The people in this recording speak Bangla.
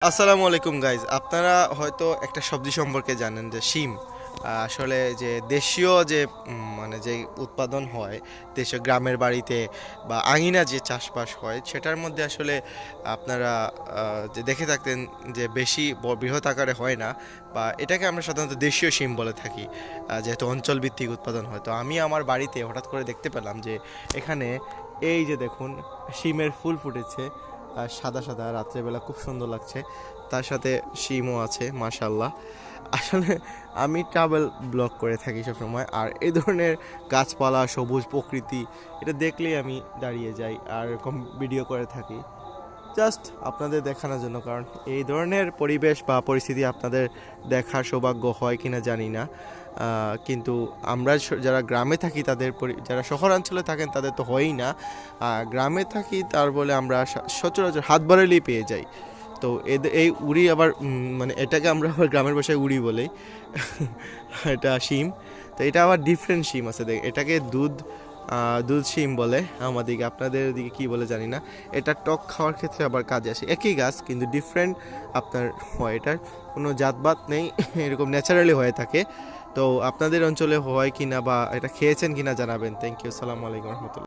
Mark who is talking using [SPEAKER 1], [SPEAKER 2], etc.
[SPEAKER 1] আসসালামু আলাইকুম গাইজ, আপনারা হয়তো একটা সবজি সম্পর্কে জানেন যে শিম। আসলে যে দেশীয় যে মানে যে উৎপাদন হয় দেশীয় গ্রামের বাড়িতে বা আঙিনা যে চাষবাস হয় সেটার মধ্যে আসলে আপনারা যে দেখে থাকতেন যে বেশি বৃহৎ আকারে হয় না, বা এটাকে আমরা সাধারণত দেশীয় শিম বলে থাকি। যেহেতু অঞ্চল ভিত্তিক উৎপাদন হয়, তো আমি আমার বাড়িতে হঠাৎ করে দেখতে পেলাম যে এখানে এই যে দেখুন শিমের ফুল ফুটেছে, আর সাদা সাদা রাত্রেবেলা খুব সুন্দর লাগছে। তার সাথে শিমও আছে মাশাল্লাহ। আসলে আমি ট্রাভেল ব্লগ করে থাকি সবসময়, আর এই ধরনের গাছপালা সবুজ প্রকৃতি এটা দেখলেই আমি দাঁড়িয়ে যাই আর এরকম ভিডিও করে থাকি জাস্ট আপনাদের দেখানোর জন্য। কারণ এই ধরনের পরিবেশ বা পরিস্থিতি আপনাদের দেখার সৌভাগ্য হয় কিনা জানি না, কিন্তু আমরা যারা গ্রামে থাকি তাদের যারা শহরাঞ্চলে থাকেন তাদের তো হয়ই না। গ্রামে থাকি তার বলে আমরা সচরাচর হাত বাড়ালেই পেয়ে যাই। তো এই উড়ি আবার মানে এটাকে আমরা আবার গ্রামের ভাষায় উড়ি বলি। এটা শিম। তো এটা আবার ডিফারেন্ট শিম আছে, দেখ এটাকে দুধ শিম বলে আমাদিকে, আপনাদের দিকে কি বলে জানি না। এটা টক খাওয়ার ক্ষেত্রে আবার কাজে আসে, একই গাছ কিন্তু ডিফারেন্ট আপনার হয়। এটার কোনো জাতবাত নেই, এরকম ন্যাচারালি হয়ে থাকে। তো আপনাদের অঞ্চলে হয় কিনা বা এটা খেয়েছেন কিনা জানাবেন। থ্যাংক ইউ, সালামু আলাইকুম রহমতুল্লাহ।